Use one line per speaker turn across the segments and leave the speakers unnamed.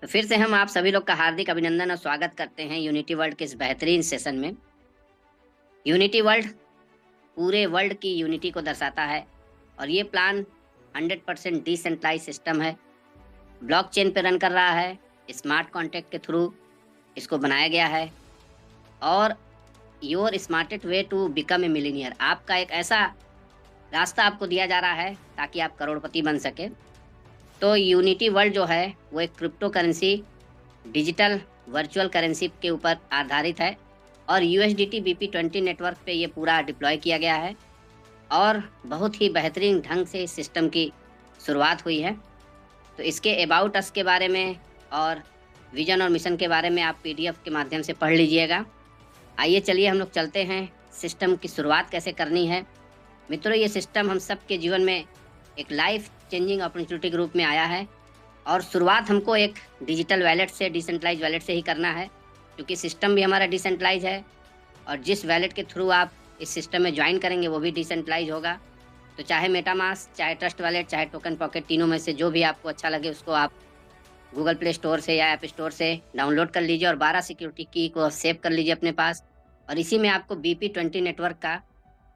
तो फिर से हम आप सभी लोग का हार्दिक अभिनंदन और स्वागत करते हैं यूनिटी वर्ल्ड के इस बेहतरीन सेशन में। यूनिटी वर्ल्ड पूरे वर्ल्ड की यूनिटी को दर्शाता है और ये प्लान 100% डिसेंट्रलाइज सिस्टम है। ब्लॉकचेन पे रन कर रहा है, स्मार्ट कॉन्ट्रैक्ट के थ्रू इसको बनाया गया है और your smartest way to become a millionaire, आपका एक ऐसा रास्ता आपको दिया जा रहा है ताकि आप करोड़पति बन सके। तो यूनिटी वर्ल्ड जो है वो एक crypto currency, digital virtual currency के ऊपर आधारित है और यूएसडीटी BP20 नेटवर्क पे ये पूरा डिप्लॉय किया गया है और बहुत ही बेहतरीन ढंग से इस सिस्टम की शुरुआत हुई है। तो इसके अबाउट अस के बारे में और विजन और मिशन के बारे में आप पीडीएफ के माध्यम से पढ़ लीजिएगा। आइए चलिए हम लोग चलते हैं, सिस्टम की शुरुआत कैसे करनी है। मित्रों, ये सिस्टम हम सब के जीवन में एक लाइफ चेंजिंग अपॉर्चुनिटी के रूप में आया है और शुरुआत हमको एक डिजिटल वैलेट से, डिसेंट्रलाइज वैलेट से ही करना है, क्योंकि सिस्टम भी हमारा डिसेंट्रलाइज है और जिस वैलेट के थ्रू आप इस सिस्टम में ज्वाइन करेंगे वो भी डिसेंट्रलाइज होगा। तो चाहे मेटामास्क, चाहे ट्रस्ट वैलेट, चाहे टोकन पॉकेट, तीनों में से जो भी आपको अच्छा लगे उसको आप गूगल प्ले स्टोर से या ऐप स्टोर से डाउनलोड कर लीजिए और 12 सिक्योरिटी की को सेव कर लीजिए अपने पास। और इसी में आपको BP20 नेटवर्क का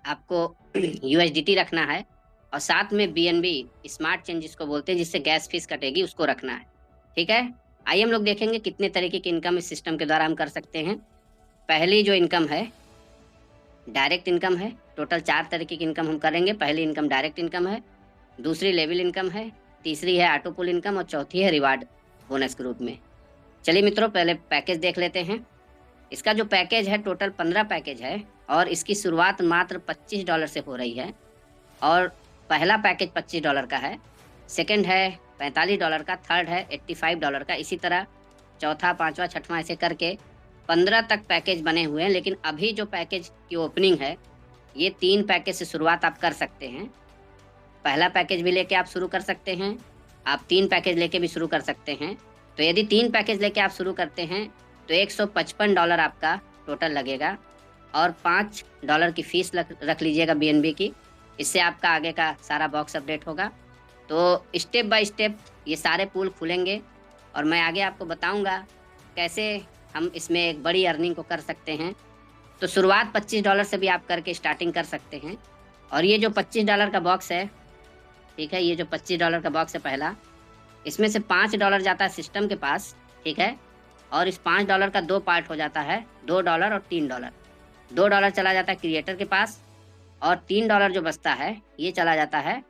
आपको यूएसडीटी रखना है और साथ में बीएनबी स्मार्ट चेन जिसको बोलते हैं, जिससे गैस फीस कटेगी, उसको रखना है। ठीक है, आइए हम लोग देखेंगे कितने तरीके की इनकम इस सिस्टम के द्वारा हम कर सकते हैं। पहली जो इनकम है डायरेक्ट इनकम है। टोटल 4 तरीके की इनकम हम करेंगे। पहली इनकम डायरेक्ट इनकम है, दूसरी लेवल इनकम है, तीसरी है ऑटो पुल इनकम और चौथी है रिवार्ड बोनस के रूप में। चलिए मित्रों, पहले पैकेज देख लेते हैं। इसका जो पैकेज है टोटल 15 पैकेज है और इसकी शुरुआत मात्र $25 से हो रही है और पहला पैकेज $25 का है, सेकंड है $45 का, थर्ड है $85 का, इसी तरह चौथा, पांचवा, छठवां ऐसे करके 15 तक पैकेज बने हुए हैं। लेकिन अभी जो पैकेज की ओपनिंग है ये 3 पैकेज से शुरुआत आप कर सकते हैं। पहला पैकेज भी लेके आप शुरू कर सकते हैं, आप 3 पैकेज लेके भी शुरू कर सकते हैं। तो यदि 3 पैकेज लेके आप शुरू करते हैं तो $155 आपका टोटल लगेगा और $5 की फीस रख लीजिएगा बीएनबी की। इससे आपका आगे का सारा बॉक्स अपडेट होगा। तो स्टेप बाय स्टेप ये सारे पूल खुलेंगे और मैं आगे आपको बताऊंगा कैसे हम इसमें एक बड़ी अर्निंग को कर सकते हैं। तो शुरुआत $25 से भी आप करके स्टार्टिंग कर सकते हैं। और ये जो $25 का बॉक्स है, ठीक है, ये जो $25 का बॉक्स है पहला, इसमें से $5 जाता है सिस्टम के पास, ठीक है, और इस $5 का 2 पार्ट हो जाता है, $2 और $3। $2 चला जाता है क्रिएटर के पास और $3 जो बचता है ये चला जाता है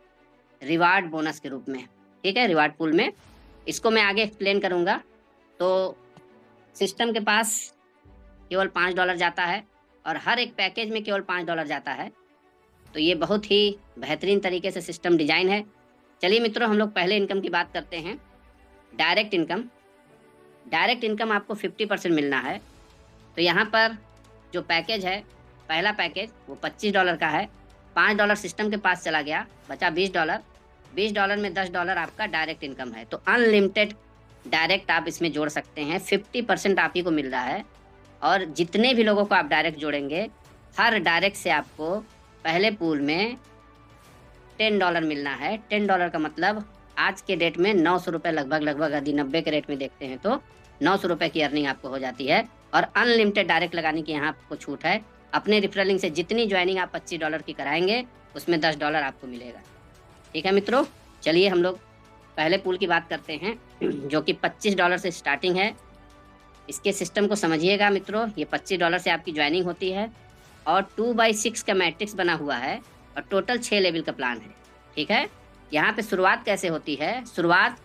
रिवार्ड बोनस के रूप में। ठीक है, रिवार्ड पूल में। इसको मैं आगे एक्सप्लेन करूंगा। तो सिस्टम के पास केवल $5 जाता है और हर एक पैकेज में केवल $5 जाता है। तो ये बहुत ही बेहतरीन तरीके से सिस्टम डिजाइन है। चलिए मित्रों, हम लोग पहले इनकम की बात करते हैं, डायरेक्ट इनकम। डायरेक्ट इनकम आपको 50% मिलना है। तो यहाँ पर जो पैकेज है, पहला पैकेज वो $25 का है, $5 सिस्टम के पास चला गया, बचा $20। $20 में $10 आपका डायरेक्ट इनकम है। तो अनलिमिटेड डायरेक्ट आप इसमें जोड़ सकते हैं। 50% आप ही को मिल रहा है और जितने भी लोगों को आप डायरेक्ट जोड़ेंगे, हर डायरेक्ट से आपको पहले पूल में $10 मिलना है। $10 का मतलब आज के डेट में 900 रुपये लगभग यदि 90 के रेट में देखते हैं तो 900 रुपये की अर्निंग आपको हो जाती है। और अनलिमिटेड डायरेक्ट लगाने की यहाँ आपको छूट है। अपने रेफरल लिंक से जितनी ज्वाइनिंग आप $25 की कराएंगे उसमें $10 आपको मिलेगा। ठीक है मित्रों, चलिए हम लोग पहले पूल की बात करते हैं जो कि $25 से स्टार्टिंग है। इसके सिस्टम को समझिएगा मित्रों, ये $25 से आपकी ज्वाइनिंग होती है और 2/6 का मैट्रिक्स बना हुआ है और टोटल 6 लेवल का प्लान है। ठीक है, यहाँ पे शुरुआत कैसे होती है? शुरुआत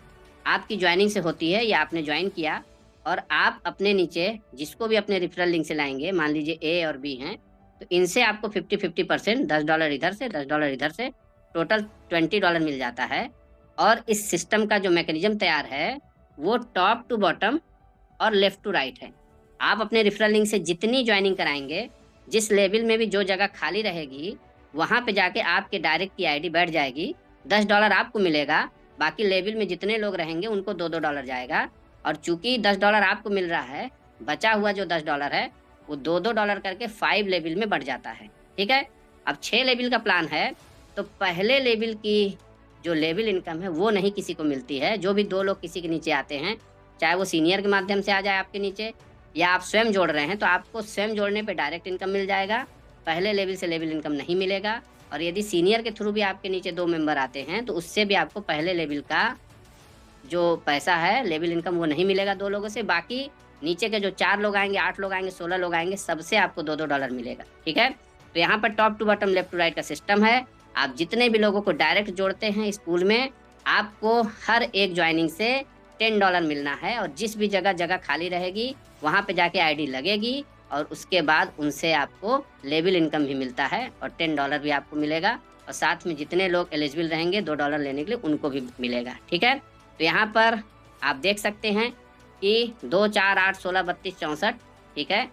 आपकी ज्वाइनिंग से होती है या आपने ज्वाइन किया और आप अपने नीचे जिसको भी अपने रेफरल लिंक से लाएंगे, मान लीजिए ए और बी हैं, तो इनसे आपको 50-50% $10 इधर से, $10 इधर से, टोटल $20 मिल जाता है। और इस सिस्टम का जो मैकेनिज्म तैयार है वो टॉप टू बॉटम और लेफ्ट टू राइट है। आप अपने रेफरल लिंक से जितनी ज्वाइनिंग कराएंगे, जिस लेवल में भी जो जगह खाली रहेगी वहाँ पे जाके आपके डायरेक्ट की आईडी बैठ जाएगी, $10 आपको मिलेगा, बाकी लेवल में जितने लोग रहेंगे उनको $2-2 जाएगा। और चूंकि $10 आपको मिल रहा है, बचा हुआ जो $10 है वो $2-2 करके 5 लेवल में बढ़ जाता है। ठीक है, अब 6 लेवल का प्लान है तो पहले लेवल की जो लेवल इनकम है वो नहीं किसी को मिलती है। जो भी 2 लोग किसी के नीचे आते हैं चाहे वो सीनियर के माध्यम से आ जाए आपके नीचे, या आप स्वयं जोड़ रहे हैं तो आपको स्वयं जोड़ने पे डायरेक्ट इनकम मिल जाएगा, पहले लेवल से लेवल इनकम नहीं मिलेगा। और यदि सीनियर के थ्रू भी आपके नीचे 2 मेंबर आते हैं तो उससे भी आपको पहले लेवल का जो पैसा है, लेवल इनकम, वो नहीं मिलेगा 2 लोगों से। बाकी नीचे के जो 4 लोग आएंगे, 8 लोग आएंगे, 16 लोग आएंगे, सबसे आपको $2-2 मिलेगा। ठीक है, तो यहाँ पर top to bottom, left to right का सिस्टम है। आप जितने भी लोगों को डायरेक्ट जोड़ते हैं इस पूल में, आपको हर एक ज्वाइनिंग से $10 मिलना है। और जिस भी जगह जगह खाली रहेगी वहाँ पे जाके आईडी लगेगी और उसके बाद उनसे आपको लेवल इनकम भी मिलता है और $10 भी आपको मिलेगा। और साथ में जितने लोग एलिजिबल रहेंगे $2 लेने के लिए, उनको भी मिलेगा। ठीक है, तो यहाँ पर आप देख सकते हैं कि 2, 4, 8, 16, 32, 64, ठीक है,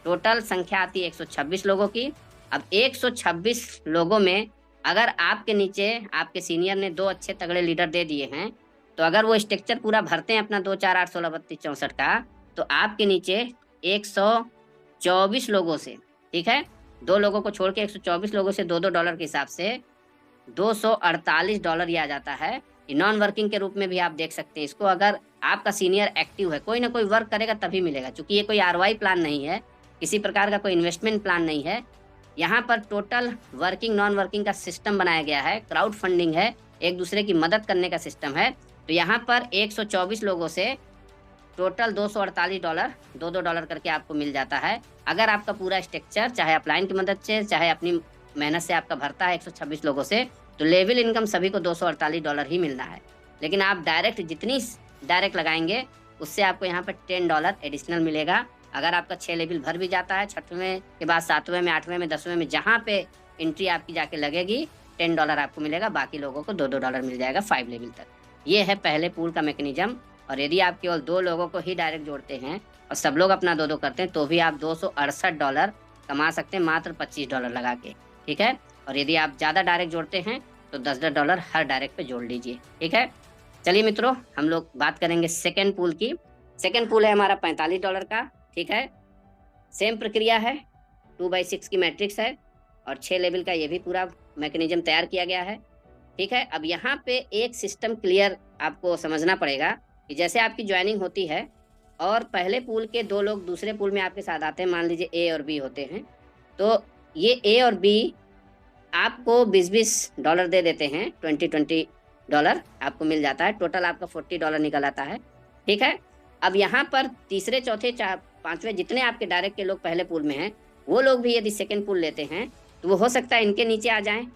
टोटल संख्या आती है 126 लोगों की। अब 126 लोगों में अगर आपके नीचे आपके सीनियर ने 2 अच्छे तगड़े लीडर दे दिए हैं, तो अगर वो स्ट्रक्चर पूरा भरते हैं अपना 2, 4, 8, 16, 32, 64 का, तो आपके नीचे 124 लोगों से, ठीक है, 2 लोगों को छोड़ के 124 लोगों से $2-2 के हिसाब से $248 ये आ जाता है। नॉन वर्किंग के रूप में भी आप देख सकते हैं इसको। अगर आपका सीनियर एक्टिव है, कोई ना कोई वर्क करेगा तभी मिलेगा, क्योंकि ये कोई आरओआई प्लान नहीं है, किसी प्रकार का कोई इन्वेस्टमेंट प्लान नहीं है। यहाँ पर टोटल वर्किंग नॉन वर्किंग का सिस्टम बनाया गया है, क्राउड फंडिंग है, एक दूसरे की मदद करने का सिस्टम है। तो यहाँ पर 124 लोगों से टोटल $248, $2-2 करके आपको मिल जाता है। अगर आपका पूरा स्ट्रक्चर चाहे अपलाइन की मदद से चाहे अपनी मेहनत से आपका भरता है 126 लोगों से, तो लेवल इनकम सभी को $248 ही मिलना है। लेकिन आप डायरेक्ट जितनी डायरेक्ट लगाएंगे उससे आपको यहाँ पर $10 एडिशनल मिलेगा। अगर आपका 6 लेवल भर भी जाता है, 6वें के बाद 7वें में, 8वें में, 10वें में, जहाँ पे एंट्री आपकी जाके लगेगी, $10 आपको मिलेगा, बाकी लोगों को $2-2 मिल जाएगा 5 लेवल तक। ये है पहले पूल का मैकेनिज्म। और यदि आप केवल 2 लोगों को ही डायरेक्ट जोड़ते हैं और सब लोग अपना 2-2 करते हैं, तो भी आप $268 कमा सकते हैं मात्र $25 लगा के। ठीक है, और यदि आप ज़्यादा डायरेक्ट जोड़ते हैं तो $10 हर डायरेक्ट पे जोड़ लीजिए। ठीक है, चलिए मित्रों, हम लोग बात करेंगे सेकेंड पूल की। सेकेंड पूल है हमारा $45 का। ठीक है, सेम प्रक्रिया है, 2/6 की मैट्रिक्स है और 6 लेवल का ये भी पूरा मैकेनिज्म तैयार किया गया है। ठीक है, अब यहाँ पे एक सिस्टम क्लियर आपको समझना पड़ेगा कि जैसे आपकी ज्वाइनिंग होती है और पहले पूल के 2 लोग दूसरे पूल में आपके साथ आते हैं, मान लीजिए ए और बी होते हैं, तो ये ए और बी आपको $20-20 दे देते हैं, $20-20 आपको मिल जाता है। टोटल आपका $40 निकल आता है। ठीक है, अब यहाँ पर तीसरे, चौथे, 5वें जितने आपके डायरेक्ट के लोग पहले पूल में हैं, वो लोग भी यदि सेकेंड पूल लेते हैं तो वो हो सकता है इनके नीचे आ जाएं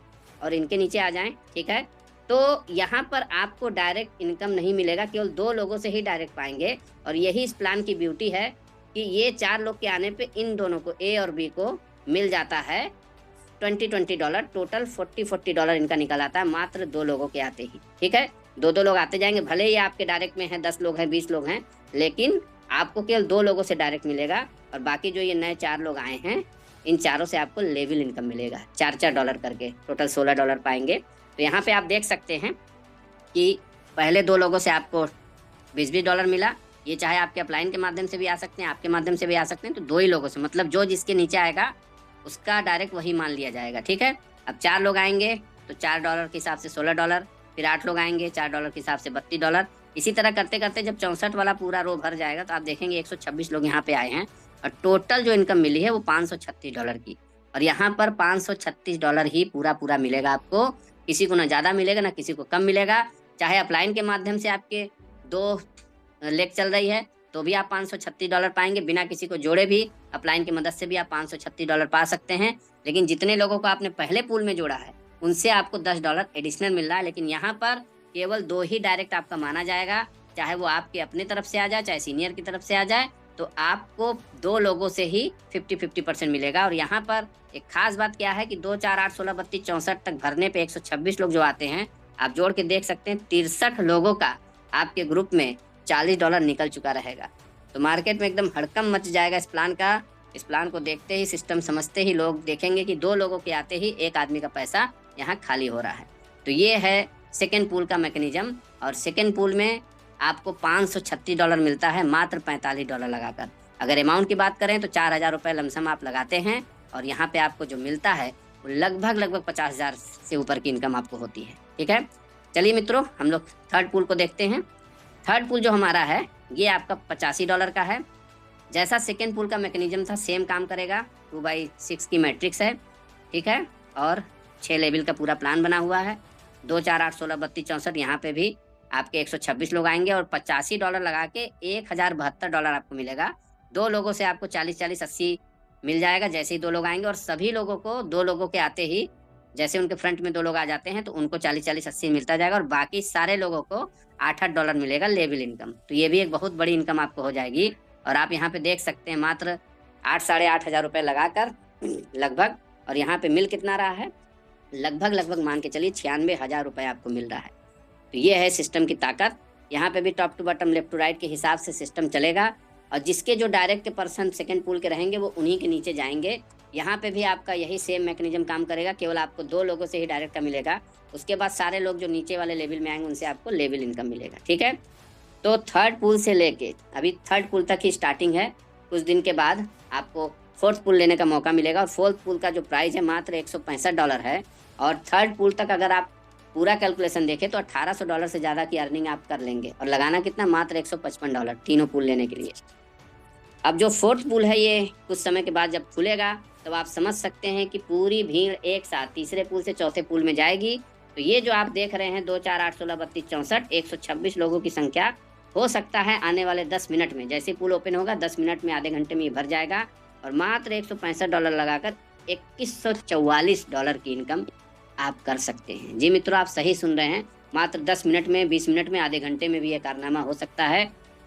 और इनके नीचे आ जाएं। ठीक है, तो यहाँ पर आपको डायरेक्ट इनकम नहीं मिलेगा, केवल 2 लोगों से ही डायरेक्ट पाएंगे। और यही इस प्लान की ब्यूटी है कि ये 4 लोग के आने पे इन दोनों को, ए और बी को, मिल जाता है $20-20, टोटल $40-40 इनका निकल आता है मात्र 2 लोगों के आते ही। ठीक है, 2-2 लोग आते जाएंगे, भले ही आपके डायरेक्ट में हैं 10 लोग हैं, 20 लोग हैं, लेकिन आपको केवल 2 लोगों से डायरेक्ट मिलेगा। और बाकी जो ये नए 4 लोग आए हैं, इन चारों से आपको लेवल इनकम मिलेगा $4-4 करके, टोटल $16 पाएंगे। तो यहाँ पे आप देख सकते हैं कि पहले 2 लोगों से आपको $20-20 मिला। ये चाहे आपके अपलाइन के माध्यम से भी आ सकते हैं, आपके माध्यम से भी आ सकते हैं, तो 2 ही लोगों से, मतलब जो जिसके नीचे आएगा उसका डायरेक्ट वही मान लिया जाएगा। ठीक है, अब 4 लोग आएंगे तो $4 के हिसाब से $16, फिर 8 लोग आएंगे $4 के हिसाब से $32। इसी तरह करते करते जब 64 वाला पूरा रो भर जाएगा तो आप देखेंगे 126 लोग यहाँ पे आए हैं और टोटल जो इनकम मिली है वो $536 की। और यहाँ पर $536 ही पूरा मिलेगा आपको, किसी को ना ज़्यादा मिलेगा ना किसी को कम मिलेगा। चाहे अपलाइन के माध्यम से आपके 2 लेग चल रही है तो भी आप $536 पाएंगे, बिना किसी को जोड़े भी अपलाइन की मदद से भी आप $536 पा सकते हैं। लेकिन जितने लोगों को आपने पहले पूल में जोड़ा है उनसे आपको $10 एडिशनल मिल रहा है। लेकिन यहाँ पर केवल 2 ही डायरेक्ट आपका माना जाएगा, चाहे वो आपके अपने तरफ से आ जाए चाहे सीनियर की तरफ से आ जाए, तो आपको 2 लोगों से ही 50-50% मिलेगा। और यहाँ पर एक खास बात क्या है कि 2, 4, 8, 16, 32, 64 तक भरने पे 126 लोग जो आते हैं, आप जोड़ के देख सकते हैं 63 लोगों का आपके ग्रुप में $40 निकल चुका रहेगा। तो मार्केट में एकदम हड़कंप मच जाएगा इस प्लान का। इस प्लान को देखते ही, सिस्टम समझते ही लोग देखेंगे कि 2 लोगों के आते ही एक आदमी का पैसा यहाँ खाली हो रहा है। तो ये है सेकेंड पूल का मैकेनिज्म। और सेकेंड पूल में आपको $536 मिलता है मात्र $45 लगाकर। अगर अमाउंट की बात करें तो ₹4000 लमसम आप लगाते हैं और यहाँ पे आपको जो मिलता है वो लगभग 50,000 से ऊपर की इनकम आपको होती है। ठीक है, चलिए मित्रों, हम लोग थर्ड पूल को देखते हैं। थर्ड पूल जो हमारा है ये आपका $85 का है। जैसा सेकेंड पूल का मैकेनिज्म था सेम काम करेगा, 2/6 की मैट्रिक्स है, ठीक है, और 6 लेवल का पूरा प्लान बना हुआ है। 2, 4, 8, 16, 32, 64 यहाँ पे भी आपके 126 लोग आएंगे और $85 लगा के $1072 आपको मिलेगा। 2 लोगों से आपको 40-40-80 मिल जाएगा जैसे ही 2 लोग आएंगे, और सभी लोगों को 2 लोगों के आते ही जैसे उनके फ्रंट में 2 लोग आ जाते हैं तो उनको 40-40-80 मिलता जाएगा, और बाकी सारे लोगों को $8-8 मिलेगा लेवल इनकम। तो ये भी एक बहुत बड़ी इनकम आपको हो जाएगी। और आप यहाँ पे देख सकते हैं मात्र 8 साढ़े 8 हज़ार रुपये लगाकर लगभग, और यहाँ पे मिल कितना रहा है, लगभग मान के चलिए 96,000 रुपये आपको मिल रहा है। तो ये है सिस्टम की ताकत। यहाँ पे भी top to bottom left to right के हिसाब से सिस्टम चलेगा, और जिसके जो डायरेक्ट के पर्सन सेकंड पूल के रहेंगे वो उन्हीं के नीचे जाएंगे। यहाँ पे भी आपका यही सेम मैकेनिज्म काम करेगा, केवल आपको 2 लोगों से ही डायरेक्ट का मिलेगा। उसके बाद सारे लोग जो नीचे वाले लेवल में आएंगे उनसे आपको लेवल इनकम मिलेगा, ठीक है। तो थर्ड पूल से लेके अभी थर्ड पूल तक ही स्टार्टिंग है। कुछ दिन के बाद आपको फोर्थ पूल लेने का मौका मिलेगा, और फोर्थ पूल का जो प्राइस है मात्र $165 है। और थर्ड पूल तक अगर आप पूरा कैलकुलेशन देखें तो $1800 से ज़्यादा की अर्निंग आप कर लेंगे, और लगाना कितना, मात्र $155 तीनों पूल लेने के लिए। अब जो फोर्थ पूल है ये कुछ समय के बाद जब खुलेगा तब आप समझ सकते हैं कि पूरी भीड़ एक साथ तीसरे पूल से चौथे पूल में जाएगी। तो ये जो आप देख रहे हैं 2, 4, 8, 16, 32, 64 126 लोगों की संख्या हो सकता है आने वाले 10 मिनट में, जैसे पूल ओपन होगा 10 मिनट में, आधे घंटे में ये भर जाएगा, और मात्र $165 लगाकर $2144 की इनकम आप कर सकते हैं। जी मित्रों, आप सही सुन रहे हैं, मात्र 10 मिनट में, 20 मिनट में, आधे घंटे में भी ये कारनामा हो सकता है।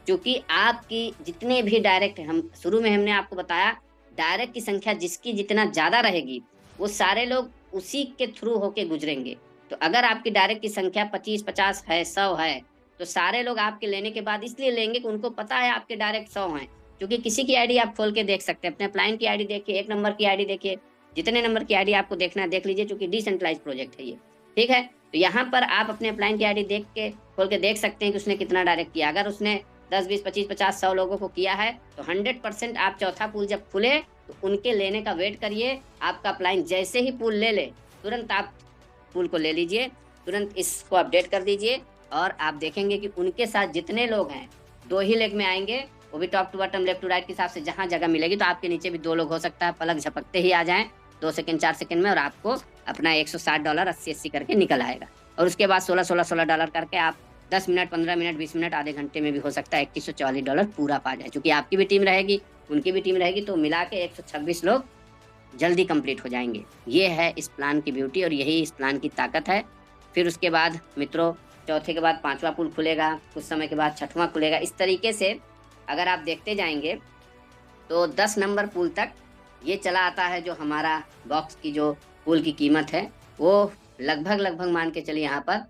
क्योंकि आपकी जितने भी डायरेक्ट, हम शुरू में हमने आपको बताया, डायरेक्ट की संख्या जिसकी जितना ज़्यादा रहेगी वो सारे लोग उसी के थ्रू होके गुजरेंगे। तो अगर आपकी डायरेक्ट की संख्या 25, 50 है, 100 है, तो सारे लोग आपके लेने के बाद इसलिए लेंगे कि उनको पता है आपके डायरेक्ट 100 हैं। क्योंकि किसी की आईडी आप खोल के देख सकते हैं, अपने अपलाइन की आईडी देखिए, 1 नंबर की आईडी देखिए, जितने नंबर की आईडी आपको देखना है देख लीजिए, क्योंकि डिसेंट्रलाइज प्रोजेक्ट है ये, ठीक है। तो यहाँ पर आप अपने अपलाइन की आईडी देख के खोल के देख सकते हैं कि उसने कितना डायरेक्ट किया। अगर उसने 10, 20, 25, 50, 100 लोगों को किया है तो 100% आप चौथा पूल जब खुले तो उनके लेने का वेट करिए। आपका अपलाइन जैसे ही पूल ले ले तुरंत आप पूल को ले लीजिए, तुरंत इसको अपडेट कर दीजिए, और आप देखेंगे कि उनके साथ जितने लोग हैं 2 ही लेग में आएंगे, वो भी top to bottom left to right के हिसाब से जहाँ जगह मिलेगी। तो आपके नीचे भी 2 लोग हो सकता है पलक झपकते ही आ जाएं 2 सेकंड 4 सेकंड में, और आपको अपना $160 80-80 करके निकल आएगा। और उसके बाद $16-16 करके आप 10 मिनट, 15 मिनट, 20 मिनट, आधे घंटे में भी हो सकता है $2140 पूरा पा जाए। क्योंकि आपकी भी टीम रहेगी, उनकी भी टीम रहेगी, तो मिला के 126 लोग जल्दी कंप्लीट हो जाएंगे। ये है इस प्लान की ब्यूटी, और यही इस प्लान की ताकत है। फिर उसके बाद मित्रों चौथे के बाद 5वां पुल खुलेगा, कुछ समय के बाद 6वां खुलेगा। इस तरीके से अगर आप देखते जाएंगे तो 10 नंबर पुल तक ये चला आता है। जो हमारा बॉक्स की जो पुल की कीमत है वो लगभग मान के चलिए, यहाँ पर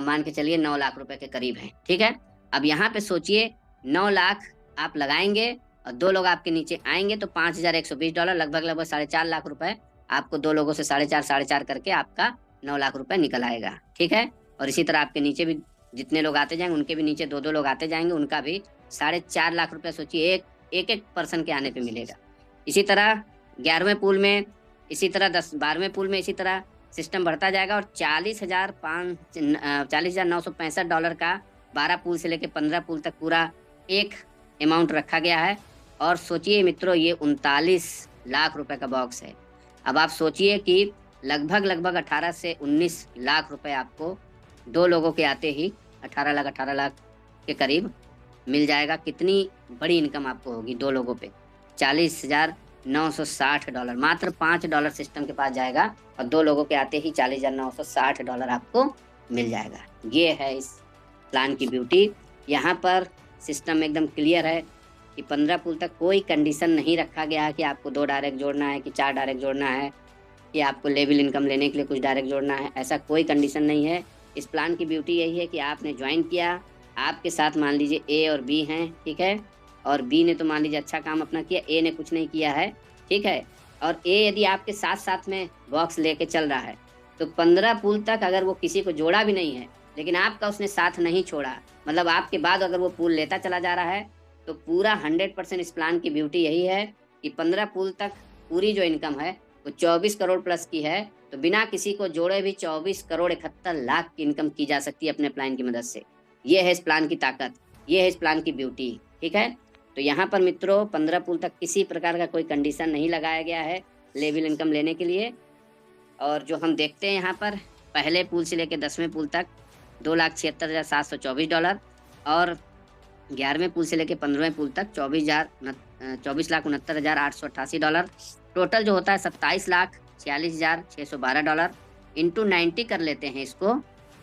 मान के चलिए 9 लाख रुपए के करीब है, ठीक है। अब यहाँ पे सोचिए 9 लाख आप लगाएंगे और 2 लोग आपके नीचे आएंगे तो $5120, लगभग 4.5 लाख रुपए आपको 2 लोगों से 4.5 करके आपका 9 लाख रुपए निकल आएगा, ठीक है। और इसी तरह आपके नीचे भी जितने लोग आते जाएंगे उनके भी नीचे 2-2 लोग आते जाएंगे, उनका भी 4.5 लाख रुपए सोचिए एक पर्सन के आने पे मिलेगा। इसी तरह 11वें पूल में, इसी तरह 12वें पूल में इसी तरह सिस्टम बढ़ता जाएगा, और $40,965 का 12 पूल से लेकर 15 पूल तक पूरा एक अमाउंट रखा गया है। और सोचिए मित्रों ये 39 लाख रुपए का बॉक्स है। अब आप सोचिए कि लगभग 18 से 19 लाख रुपए आपको 2 लोगों के आते ही 18 लाख के करीब मिल जाएगा। कितनी बड़ी इनकम आपको होगी 2 लोगों पे, $40,960, मात्र $5 सिस्टम के पास जाएगा और 2 लोगों के आते ही $40,960 आपको मिल जाएगा। ये है इस प्लान की ब्यूटी। यहाँ पर सिस्टम एकदम क्लियर है कि 15 पुल तक कोई कंडीशन नहीं रखा गया है कि आपको 2 डायरेक्ट जोड़ना है, कि 4 डायरेक्ट जोड़ना है, कि आपको लेवल इनकम लेने के लिए कुछ डायरेक्ट जोड़ना है। ऐसा कोई कंडीशन नहीं है। इस प्लान की ब्यूटी यही है कि आपने ज्वाइन किया, आपके साथ मान लीजिए ए और बी हैं, ठीक है, और बी ने तो मान लीजिए अच्छा काम अपना किया, ए ने कुछ नहीं किया है, ठीक है। और ए यदि आपके साथ साथ में बॉक्स लेके चल रहा है तो 15 पुल तक अगर वो किसी को जोड़ा भी नहीं है लेकिन आपका उसने साथ नहीं छोड़ा, मतलब आपके बाद अगर वो पुल लेता चला जा रहा है, तो पूरा 100% इस प्लान की ब्यूटी यही है कि 15 पुल तक पूरी जो इनकम है वो 24 करोड़ प्लस की है। तो बिना किसी को जोड़े भी 24 करोड़ 71 लाख की इनकम की जा सकती है अपने प्लान की मदद से। ये है इस प्लान की ताकत। ये है इस प्लान की ब्यूटी। ठीक है, तो यहाँ पर मित्रों 15 पूल तक किसी प्रकार का कोई कंडीशन नहीं लगाया गया है लेवल इनकम लेने के लिए। और जो हम देखते हैं यहाँ पर पहले पूल से लेकर 10वें पूल तक $2,76,724 और 11वें पूल से लेकर 15वें पूल तक 24,69,888 टोटल जो होता है $27,46,612 इंटू 90 कर लेते हैं इसको,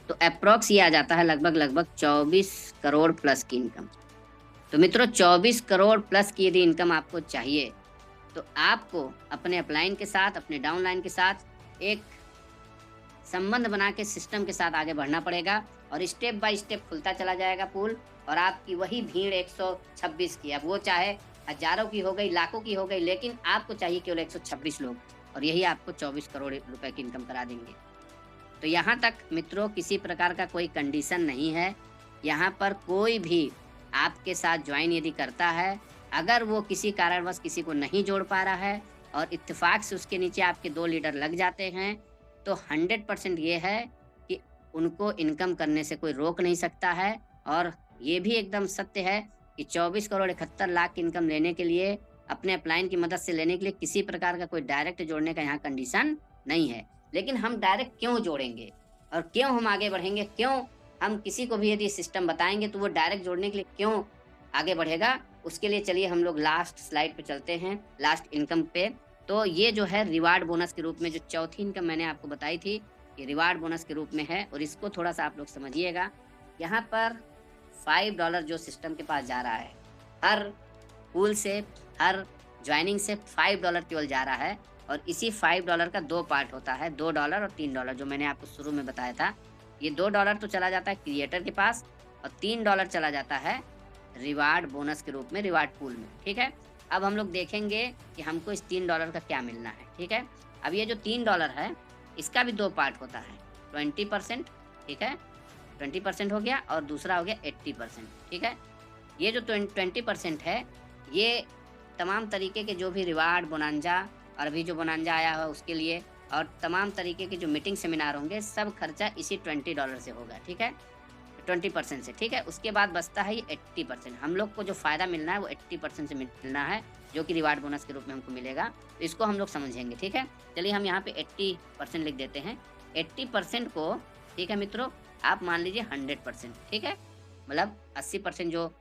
तो अप्रोक्स ये आ जाता है लगभग 24 करोड़ प्लस की इनकम। तो मित्रों 24 करोड़ प्लस की यदि इनकम आपको चाहिए तो आपको अपने अपलाइन के साथ, अपने डाउनलाइन के साथ एक संबंध बना के सिस्टम के साथ आगे बढ़ना पड़ेगा और स्टेप बाय स्टेप खुलता चला जाएगा पूल। और आपकी वही भीड़ 126 की, अब वो चाहे हजारों की हो गई, लाखों की हो गई, लेकिन आपको चाहिए केवल 126 लोग और यही आपको 24 करोड़ रुपए की इनकम करा देंगे। तो यहाँ तक मित्रों किसी प्रकार का कोई कंडीशन नहीं है। यहाँ पर कोई भी आपके साथ ज्वाइन यदि करता है, अगर वो किसी कारणवश किसी को नहीं जोड़ पा रहा है और इत्तेफाक से उसके नीचे आपके 2 लीडर लग जाते हैं, तो 100% ये है कि उनको इनकम करने से कोई रोक नहीं सकता है। और ये भी एकदम सत्य है कि 24 करोड़ 71 लाख की इनकम लेने के लिए, अपने अपलाइन की मदद से लेने के लिए किसी प्रकार का कोई डायरेक्ट जोड़ने का यहाँ कंडीशन नहीं है। लेकिन हम डायरेक्ट क्यों जोड़ेंगे और क्यों हम आगे बढ़ेंगे, क्यों हम किसी को भी यदि सिस्टम बताएंगे तो वो डायरेक्ट जोड़ने के लिए क्यों आगे बढ़ेगा, उसके लिए चलिए हम लोग लास्ट स्लाइड पे चलते हैं, लास्ट इनकम पे। तो ये जो है रिवार्ड बोनस के रूप में जो चौथी इनकम मैंने आपको बताई थी, ये रिवार्ड बोनस के रूप में है और इसको थोड़ा सा आप लोग समझिएगा। यहाँ पर $5 जो सिस्टम के पास जा रहा है, हर पूल से, हर ज्वाइनिंग से $5 केवल जा रहा है। और इसी $5 का 2 पार्ट होता है, $2 और $3 जो मैंने आपको शुरू में बताया था। ये $2 तो चला जाता है क्रिएटर के पास और $3 चला जाता है रिवार्ड बोनस के रूप में, रिवार्ड पूल में। ठीक है, अब हम लोग देखेंगे कि हमको इस $3 का क्या मिलना है। ठीक है, अब ये जो $3 है इसका भी 2 पार्ट होता है, 20%, ठीक है, 20% हो गया और दूसरा हो गया 80%। ठीक है, ये जो 20% है ये तमाम तरीके के जो भी रिवार्ड बोनांजा और अभी जो बोनांजा आया है उसके लिए और तमाम तरीके के जो मीटिंग सेमिनार होंगे, सब खर्चा इसी $20 से होगा। ठीक है, 20% से। ठीक है, उसके बाद बचता है ये 80%। हम लोग को जो फ़ायदा मिलना है वो 80% से मिलना है, जो कि रिवार्ड बोनस के रूप में हमको मिलेगा। तो इसको हम लोग समझेंगे। ठीक है, चलिए हम यहाँ पे 80% लिख देते हैं। 80% को, ठीक है मित्रों, आप मान लीजिए 100%। ठीक है, मतलब 80% जो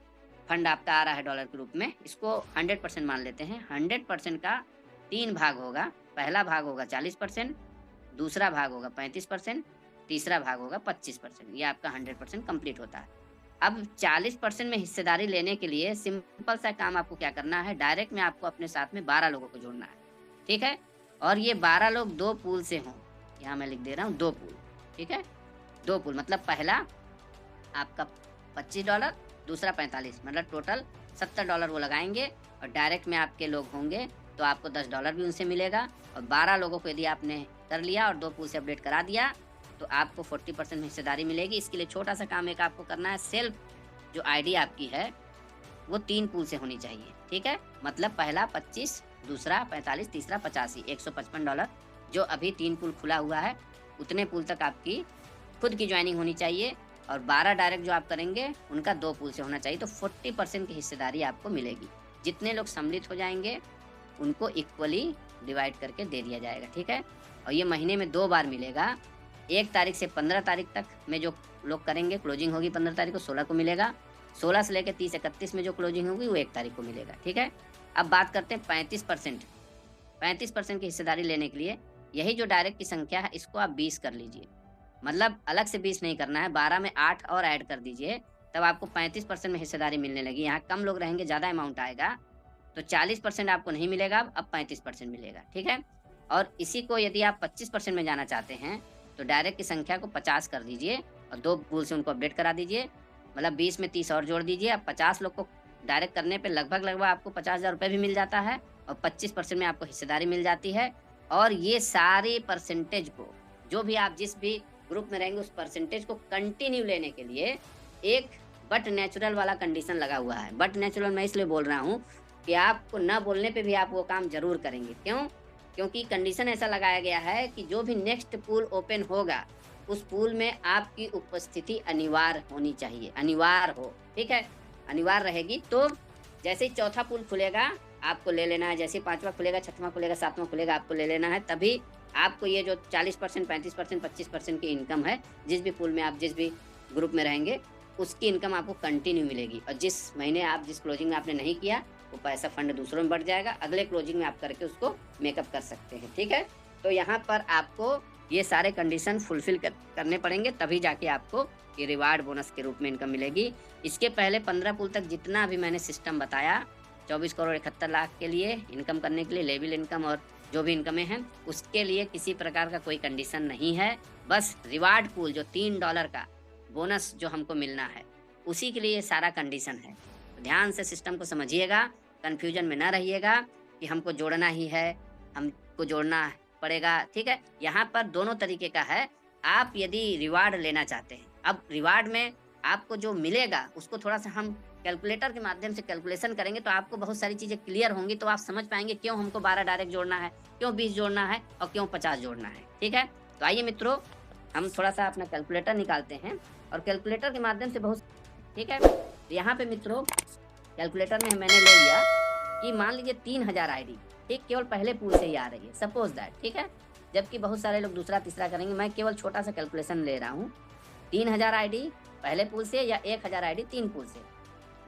फंड आपका आ रहा है डॉलर के रूप में, इसको 100% मान लेते हैं। 100% का 3 भाग होगा। पहला भाग होगा 40%, दूसरा भाग होगा 35%, तीसरा भाग होगा 25%। ये आपका 100% कंप्लीट होता है। अब 40% में हिस्सेदारी लेने के लिए सिंपल सा काम आपको क्या करना है, डायरेक्ट में आपको अपने साथ में 12 लोगों को जोड़ना है। ठीक है, और ये 12 लोग 2 पूल से हों। यहाँ मैं लिख दे रहा हूँ 2 पूल। ठीक है, 2 पूल मतलब पहला आपका $25, दूसरा 45, मतलब टोटल $70 वो लगाएंगे और डायरेक्ट में आपके लोग होंगे तो आपको $10 भी उनसे मिलेगा। और 12 लोगों को यदि आपने कर लिया और 2 पूल से अपडेट करा दिया तो आपको 40% में हिस्सेदारी मिलेगी। इसके लिए छोटा सा काम एक आपको करना है, सेल्फ जो आईडी आपकी है वो 3 पूल से होनी चाहिए। ठीक है, मतलब पहला 25, दूसरा 45, तीसरा 85, $155 जो अभी 3 पूल खुला हुआ है उतने पूल तक आपकी खुद की ज्वाइनिंग होनी चाहिए और 12 डायरेक्ट जो आप करेंगे उनका 2 पूल से होना चाहिए। तो 40% की हिस्सेदारी आपको मिलेगी। जितने लोग सम्मिलित हो जाएंगे उनको इक्वली डिवाइड करके दे दिया जाएगा। ठीक है, और ये महीने में 2 बार मिलेगा। 1 तारीख से 15 तारीख तक में जो लोग करेंगे, क्लोजिंग होगी 15 तारीख को, 16 को मिलेगा। 16 से लेकर 30-31 में जो क्लोजिंग होगी वो 1 तारीख को मिलेगा। ठीक है, अब बात करते हैं 35% की हिस्सेदारी लेने के लिए यही जो डायरेक्ट की संख्या है इसको आप 20 कर लीजिए। मतलब अलग से 20 नहीं करना है, 12 में 8 और ऐड कर दीजिए, तब आपको 35% में हिस्सेदारी मिलने लगी। यहाँ कम लोग रहेंगे, ज़्यादा अमाउंट आएगा, तो 40% आपको नहीं मिलेगा, अब 35% मिलेगा। ठीक है, और इसी को यदि आप 25% में जाना चाहते हैं तो डायरेक्ट की संख्या को 50 कर दीजिए और 2 पूल से उनको अपडेट करा दीजिए। मतलब 20 में 30 और जोड़ दीजिए। अब 50 लोग को डायरेक्ट करने पे लगभग आपको 50,000 रुपये भी मिल जाता है और 25% में आपको हिस्सेदारी मिल जाती है। और ये सारे परसेंटेज को, जो भी आप जिस भी ग्रुप में रहेंगे उस परसेंटेज को कंटिन्यू लेने के लिए एक बट नेचुरल वाला कंडीशन लगा हुआ है। बट नेचुरल मैं इसलिए बोल रहा हूँ कि आपको न बोलने पे भी आप वो काम जरूर करेंगे। क्यों? क्योंकि कंडीशन ऐसा लगाया गया है कि जो भी नेक्स्ट पूल ओपन होगा उस पूल में आपकी उपस्थिति अनिवार्य होनी चाहिए, अनिवार्य हो। ठीक है, अनिवार्य रहेगी। तो जैसे ही चौथा पूल खुलेगा आपको ले लेना है, जैसे ही पाँचवा खुलेगा, छठवां खुलेगा, सातवां खुलेगा, आपको ले लेना है। तभी आपको ये जो 40%, 35%, 25% की इनकम है, जिस भी पूल में आप जिस भी ग्रुप में रहेंगे, उसकी इनकम आपको कंटिन्यू मिलेगी। और जिस महीने आप जिस क्लोजिंग में आपने नहीं किया, वो पैसा फंड दूसरों में बढ़ जाएगा, अगले क्लोजिंग में आप करके उसको मेकअप कर सकते हैं। ठीक है? तो यहाँ पर आपको ये सारे कंडीशन फुलफिल करने पड़ेंगे, तभी जाके आपको ये रिवार्ड बोनस के रूप में इनकम मिलेगी। इसके पहले 15 पुल तक जितना भी मैंने सिस्टम बताया, 24 करोड़ 71 लाख के लिए इनकम करने के लिए, लेवल इनकम और जो भी इनकमें हैं, उसके लिए किसी प्रकार का कोई कंडीशन नहीं है। बस रिवार्ड पूल जो $3 का बोनस जो हमको मिलना है, उसी के लिए ये सारा कंडीशन है। तो ध्यान से सिस्टम को समझिएगा, कन्फ्यूजन में ना रहिएगा कि हमको जोड़ना ही है, हमको जोड़ना पड़ेगा। ठीक है? यहाँ पर दोनों तरीके का है। आप यदि रिवार्ड लेना चाहते हैं, अब रिवार्ड में आपको जो मिलेगा उसको थोड़ा सा हम कैलकुलेटर के माध्यम से कैलकुलेशन करेंगे, तो आपको बहुत सारी चीज़ें क्लियर होंगी। तो आप समझ पाएंगे क्यों हमको 12 डायरेक्ट जोड़ना है, क्यों 20 जोड़ना है और क्यों 50 जोड़ना है। ठीक है? तो आइए मित्रों, हम थोड़ा सा अपना कैलकुलेटर निकालते हैं और कैलकुलेटर के माध्यम से बहुत, ठीक है, तो यहाँ पे मित्रों कैलकुलेटर में मैंने ले लिया कि मान लीजिए 3000 आईडी, ठीक, केवल पहले पूल से ही आ रही है, सपोज दैट। ठीक है? जबकि बहुत सारे लोग दूसरा तीसरा करेंगे, मैं केवल छोटा सा कैलकुलेशन ले रहा हूँ। 3000 आईडी पहले पूल से या 1000 आईडी 3 पूल से,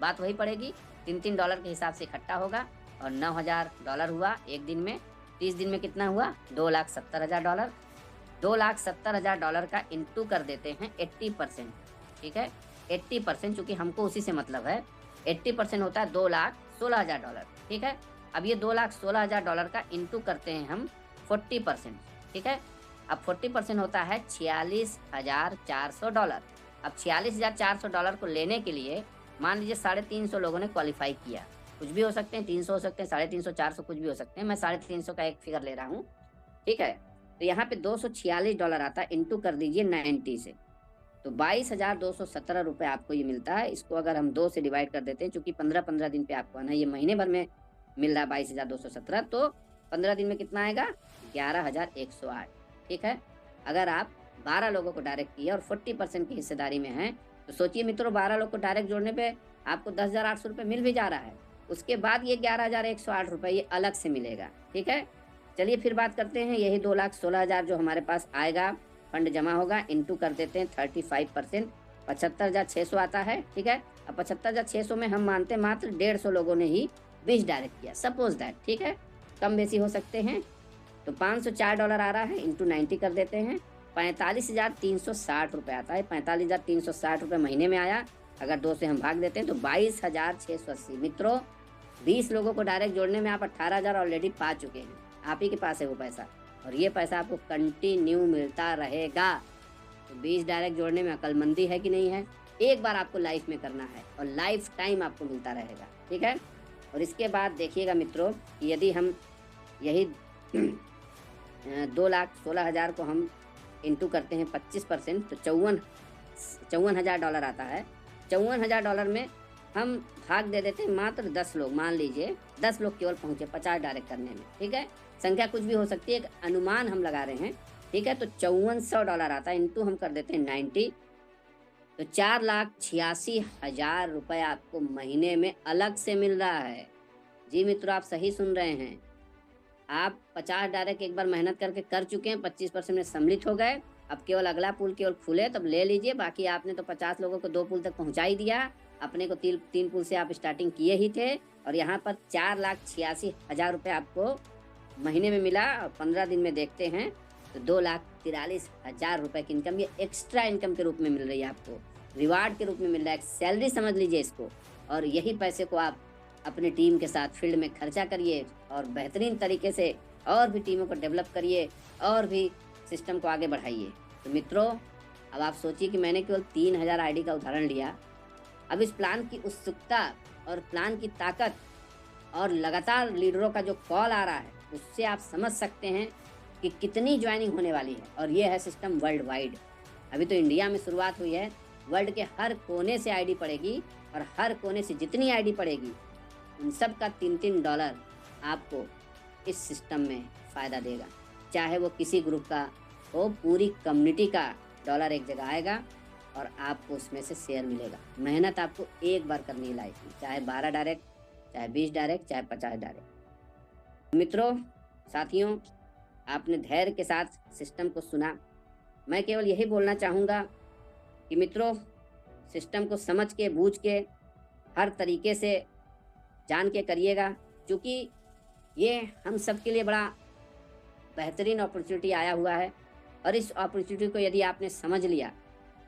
बात वही पड़ेगी। $3 के हिसाब से इकट्ठा होगा और $9000 हुआ एक दिन में। 30 दिन में कितना हुआ? $2,70,000। $2,70,000 का इंटू कर देते हैं 80%। ठीक है? 80%, चूँकि हमको उसी से मतलब है। 80% होता है $2,16,000। ठीक है? अब ये $2,16,000 का इंटू करते हैं हम 40%। ठीक है? अब 40% होता है $46,400। अब $46,400 को लेने के लिए मान लीजिए 350 लोगों ने क्वालिफाई किया। कुछ भी हो सकते हैं, 300 हो सकते हैं, 350, 400 कुछ भी हो सकते हैं। मैं 350 का एक फिगर ले रहा हूँ। ठीक है? तो यहाँ पे $246 आता है, इंटू कर दीजिए 90 से, तो ₹22,217 आपको ये मिलता है। इसको अगर हम 2 से डिवाइड कर देते हैं, चूँकि 15-15 दिन पे आपको आना है, ये महीने भर में मिल रहा है 22,217, तो 15 दिन में कितना आएगा? 11,108। ठीक है? अगर आप 12 लोगों को डायरेक्ट किए और 40% की हिस्सेदारी में हैं, तो सोचिए मित्रों, 12 लोग को डायरेक्ट जोड़ने पे आपको 10,800 रुपये मिल भी जा रहा है। उसके बाद ये 11,108 रुपये ये अलग से मिलेगा। ठीक है? चलिए फिर बात करते हैं, यही 2,16,000 जो हमारे पास आएगा, फंड जमा होगा, इंटू कर देते हैं 35%, 75,600 आता है। ठीक है? अब 75,600 में हम मानते हैं मात्र 150 लोगों ने ही 20 डायरेक्ट किया, सपोज दैट। ठीक है? कम बेसी हो सकते हैं। तो $504 आ रहा है, इंटू 90 कर देते हैं, 45,360 रुपये आता है। 45,360 रुपये महीने में आया। अगर 2 से हम भाग देते हैं तो 22,680। मित्रों, 20 लोगों को डायरेक्ट जोड़ने में आप 18,000 ऑलरेडी पा चुके हैं। आप ही के पास है वो पैसा, और ये पैसा आपको कंटिन्यू मिलता रहेगा। तो 20 डायरेक्ट जोड़ने में अक्लमंदी है कि नहीं है? एक बार आपको लाइफ में करना है और लाइफ टाइम आपको मिलता रहेगा। ठीक है? और इसके बाद देखिएगा मित्रों, यदि हम यही 2,16,000 को हम इंटू करते हैं 25%, तो $54,000 आता है। $54,000 में हम भाग दे देते हैं मात्र 10 लोग, मान लीजिए 10 लोग केवल पहुँचे 50 डायरेक्ट करने में। ठीक है? संख्या कुछ भी हो सकती है, एक अनुमान हम लगा रहे हैं। ठीक है? तो $5400 आता है, इंटू हम कर देते हैं 90, तो $4,86,000 आपको महीने में अलग से मिल रहा है। जी मित्रों, आप सही सुन रहे हैं। आप 50 डायरेक्ट एक बार मेहनत करके कर चुके हैं, 25% में सम्मिलित हो गए। अब केवल अगला पुल केवल खुले तब ले लीजिए। बाकी आपने तो 50 लोगों को 2 पुल तक पहुंचा ही दिया। अपने को 3 पुल से आप स्टार्टिंग किए ही थे, और यहाँ पर $4,86,000 आपको महीने में मिला। 15 दिन में देखते हैं तो $2,43,000 की इनकम, ये एक्स्ट्रा इनकम के रूप में मिल रही है आपको, रिवार्ड के रूप में मिल रहा है। एक सैलरी समझ लीजिए इसको, और यही पैसे को आप अपनी टीम के साथ फील्ड में खर्चा करिए और बेहतरीन तरीके से और भी टीमों को डेवलप करिए और भी सिस्टम को आगे बढ़ाइए। तो मित्रों, अब आप सोचिए कि मैंने केवल 3,000 आईडी का उदाहरण लिया। अब इस प्लान की उत्सुकता और प्लान की ताकत और लगातार लीडरों का जो कॉल आ रहा है, उससे आप समझ सकते हैं कि कितनी ज्वाइनिंग होने वाली है। और ये है सिस्टम वर्ल्ड वाइड। अभी तो इंडिया में शुरुआत हुई है, वर्ल्ड के हर कोने से आईडी पड़ेगी, और हर कोने से जितनी आईडी पड़ेगी उन सब का $3 आपको इस सिस्टम में फ़ायदा देगा। चाहे वो किसी ग्रुप का हो, पूरी कम्युनिटी का डॉलर एक जगह आएगा और आपको उसमें से शेयर मिलेगा। मेहनत आपको एक बार करनी है लाइफ में, चाहे 12 डायरेक्ट, चाहे 20 डायरेक्ट, चाहे 50 डायरेक्ट। मित्रों, साथियों, आपने धैर्य के साथ सिस्टम को सुना। मैं केवल यही बोलना चाहूँगा कि मित्रों, सिस्टम को समझ के, बूझ के, हर तरीके से जान के करिएगा, क्योंकि ये हम सब के लिए बड़ा बेहतरीन अपॉर्चुनिटी आया हुआ है। और इस अपॉर्चुनिटी को यदि आपने समझ लिया,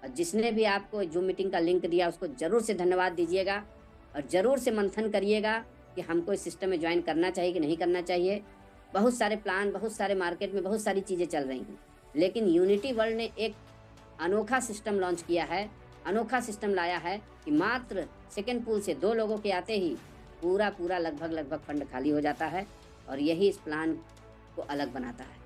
और जिसने भी आपको जूम मीटिंग का लिंक दिया उसको ज़रूर से धन्यवाद दीजिएगा, और ज़रूर से मंथन करिएगा कि हमको इस सिस्टम में ज्वाइन करना चाहिए कि नहीं करना चाहिए। बहुत सारे प्लान, बहुत सारे मार्केट में बहुत सारी चीज़ें चल रही हैं, लेकिन यूनिटी वर्ल्ड ने एक अनोखा सिस्टम लॉन्च किया है, अनोखा सिस्टम लाया है कि मात्र सेकंड पूल से 2 लोगों के आते ही पूरा लगभग फंड खाली हो जाता है, और यही इस प्लान को अलग बनाता है।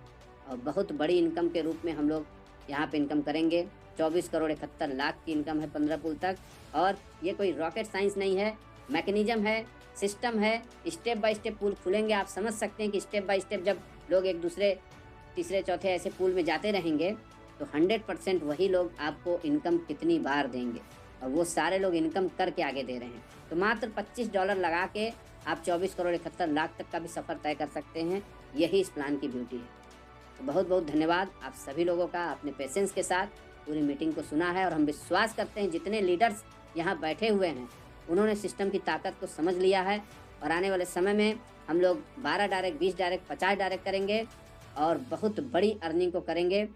और बहुत बड़ी इनकम के रूप में हम लोग यहाँ पे इनकम करेंगे। 24 करोड़ 71 लाख की इनकम है 15 पुल तक। और ये कोई रॉकेट साइंस नहीं है, मैकेनिज्म है, सिस्टम है। स्टेप बाय स्टेप पुल खुलेंगे। आप समझ सकते हैं कि स्टेप बाय स्टेप जब लोग एक दूसरे तीसरे चौथे ऐसे पुल में जाते रहेंगे तो 100% वही लोग आपको इनकम कितनी बार देंगे, और वो सारे लोग इनकम करके आगे दे रहे हैं। तो मात्र $25 लगा के आप 24 करोड़ 71 लाख तक का भी सफ़र तय कर सकते हैं। यही इस प्लान की ब्यूटी है। तो बहुत बहुत धन्यवाद आप सभी लोगों का, अपने पेशेंस के साथ पूरी मीटिंग को सुना है। और हम विश्वास करते हैं जितने लीडर्स यहाँ बैठे हुए हैं उन्होंने सिस्टम की ताकत को समझ लिया है, और आने वाले समय में हम लोग 12 डायरेक्ट, 20 डायरेक्ट, 50 डायरेक्ट करेंगे और बहुत बड़ी अर्निंग को करेंगे।